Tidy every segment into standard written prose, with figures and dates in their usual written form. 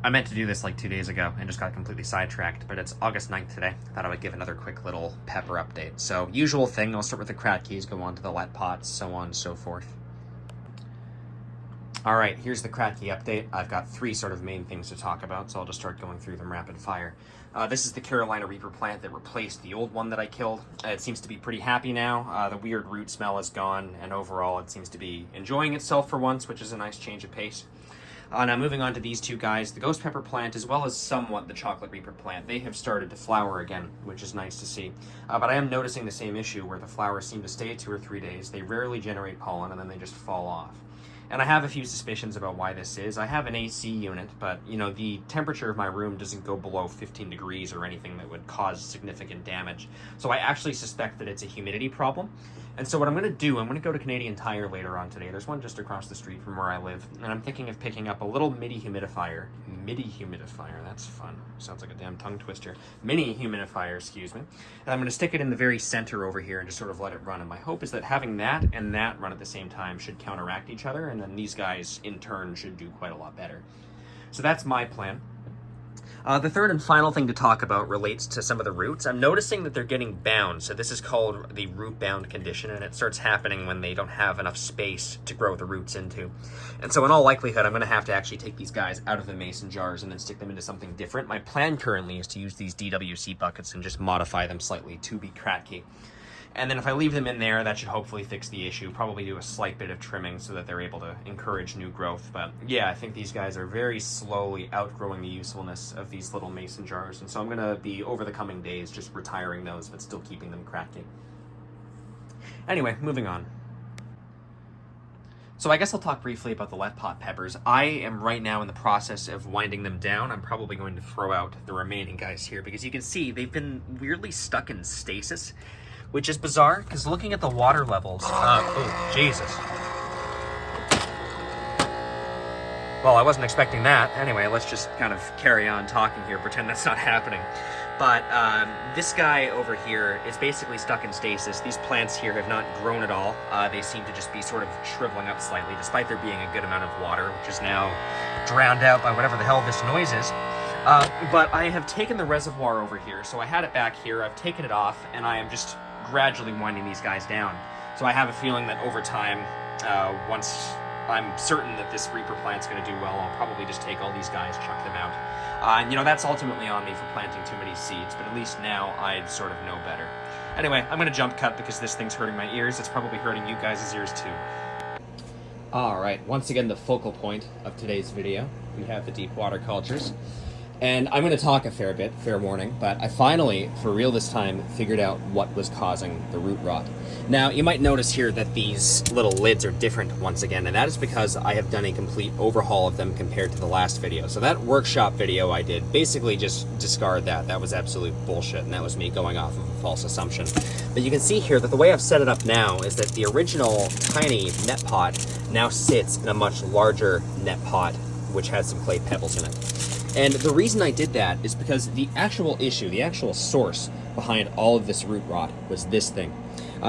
I meant to do this like 2 days ago and just got completely sidetracked, but it's August 9th today. I thought I would give another quick little pepper update. So, usual thing, I'll start with the Kratkies, go on to the let pots, so on and so forth. Alright, here's the Kratky update. I've got 3 sort of main things to talk about, so I'll just start going through them rapid fire. This is the Carolina Reaper plant that replaced the old one that I killed. It seems to be pretty happy now. The weird root smell is gone, and overall it seems to be enjoying itself for once, which is a nice change of pace. Now moving on to these 2 guys, the Ghost Pepper plant as well as somewhat the Chocolate Reaper plant. They have started to flower again, which is nice to see. But I am noticing the same issue where the flowers seem to stay 2 or 3 days. They rarely generate pollen and then they just fall off. And I have a few suspicions about why this is. I have an AC unit, but, you know, the temperature of my room doesn't go below 15 degrees or anything that would cause significant damage. So I actually suspect that it's a humidity problem. And so what I'm going to do, I'm going to go to Canadian Tire later on today. There's one just across the street from where I live. And I'm thinking of picking up a little midi humidifier. Midi humidifier, that's fun. Sounds like a damn tongue twister. Mini humidifier, excuse me. And I'm going to stick it in the very center over here and just sort of let it run. And my hope is that having that and that run at the same time should counteract each other. And then these guys, in turn, should do quite a lot better. So that's my plan. The third and final thing to talk about relates to some of the roots. I'm noticing that they're getting bound. So this is called the root bound condition, and it starts happening when they don't have enough space to grow the roots into. And so in all likelihood, I'm going to have to actually take these guys out of the mason jars and then stick them into something different. My plan currently is to use these DWC buckets and just modify them slightly to be Kratky. And then if I leave them in there, that should hopefully fix the issue. Probably do a slight bit of trimming so that they're able to encourage new growth. But yeah, I think these guys are very slowly outgrowing the usefulness of these little mason jars. And so I'm going to be, over the coming days, just retiring those, but still keeping them Kratky. Anyway, moving on. So I guess I'll talk briefly about the let pot peppers. I am right now in the process of winding them down. I'm probably going to throw out the remaining guys here because you can see they've been weirdly stuck in stasis, which is bizarre, because looking at the water levels... oh, Jesus. Well, I wasn't expecting that. Anyway, let's just kind of carry on talking here, pretend that's not happening. But this guy over here is basically stuck in stasis. These plants here have not grown at all. They seem to just be sort of shriveling up slightly, despite there being a good amount of water, which is now drowned out by whatever the hell this noise is. But I have taken the reservoir over here, so I had it back here, I've taken it off, and I am just gradually winding these guys down. So I have a feeling that over time, once I'm certain that this Reaper plant's going to do well, I'll probably just take all these guys, chuck them out. And you know, that's ultimately on me for planting too many seeds, but at least now I sort of know better. Anyway, I'm going to jump cut because this thing's hurting my ears. It's probably hurting you guys' ears too. Alright, once again the focal point of today's video. We have the deep water cultures. And I'm going to talk a fair bit, fair warning, but I finally, for real this time, figured out what was causing the root rot. Now, you might notice here that these little lids are different once again, and that is because I have done a complete overhaul of them compared to the last video. So that workshop video I did, basically just discard that. That was absolute bullshit, and that was me going off of a false assumption. But you can see here that the way I've set it up now is that the original tiny net pot now sits in a much larger net pot, which has some clay pebbles in it. And the reason I did that is because the actual issue, the actual source behind all of this root rot was this thing.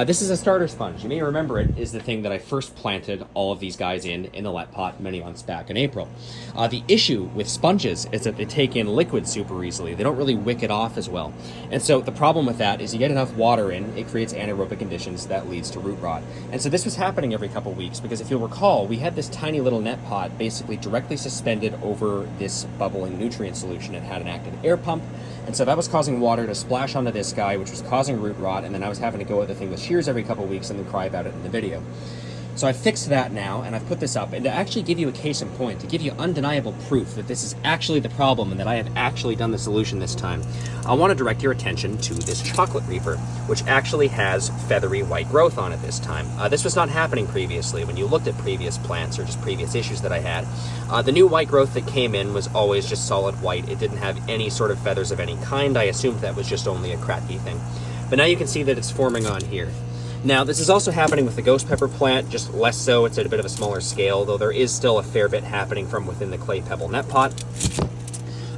This is a starter sponge. You may remember it is the thing that I first planted all of these guys in the let pot many months back in April. The issue with sponges is that they take in liquid super easily. They don't really wick it off as well. And so the problem with that is you get enough water in, it creates anaerobic conditions that leads to root rot. And so this was happening every couple weeks because if you'll recall, we had this tiny little net pot basically directly suspended over this bubbling nutrient solution. It had an active air pump. And so that was causing water to splash onto this guy, which was causing root rot, and then I was having to go at the thing with shears every couple of weeks and then cry about it in the video. So I've fixed that now, and I've put this up, and to actually give you a case in point, to give you undeniable proof that this is actually the problem and that I have actually done the solution this time, I want to direct your attention to this Chocolate Reaper, which actually has feathery white growth on it this time. This was not happening previously. When you looked at previous plants or just previous issues that I had, the new white growth that came in was always just solid white. It didn't have any sort of feathers of any kind. I assumed that was just only a Kratky thing. But now you can see that it's forming on here. Now, this is also happening with the Ghost Pepper plant, just less so. It's at a bit of a smaller scale, though there is still a fair bit happening from within the clay pebble net pot.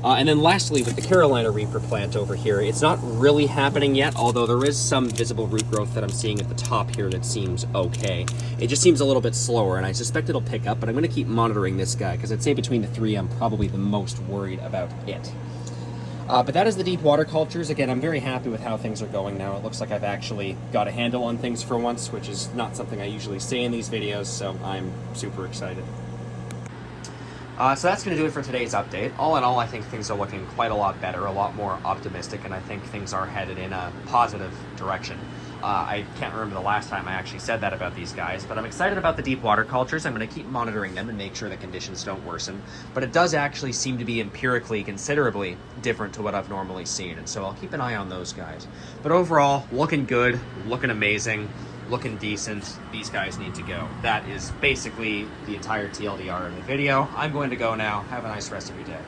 And then lastly, with the Carolina Reaper plant over here, it's not really happening yet, although there is some visible root growth that I'm seeing at the top here that seems okay. It just seems a little bit slower, and I suspect it'll pick up, but I'm going to keep monitoring this guy, because I'd say between the three, I'm probably the most worried about it. But that is the deep water cultures. Again, I'm very happy with how things are going now. It looks like I've actually got a handle on things for once, which is not something I usually say in these videos, so I'm super excited. So that's going to do it for today's update. All in all, I think things are looking quite a lot better, a lot more optimistic, and I think things are headed in a positive direction. I can't remember the last time I actually said that about these guys, but I'm excited about the deep water cultures. I'm going to keep monitoring them and make sure the conditions don't worsen. But it does actually seem to be empirically considerably different to what I've normally seen, and so I'll keep an eye on those guys. But overall, looking good, looking amazing, looking decent. These guys need to go. That is basically the entire TLDR of the video. I'm going to go now. Have a nice rest of your day.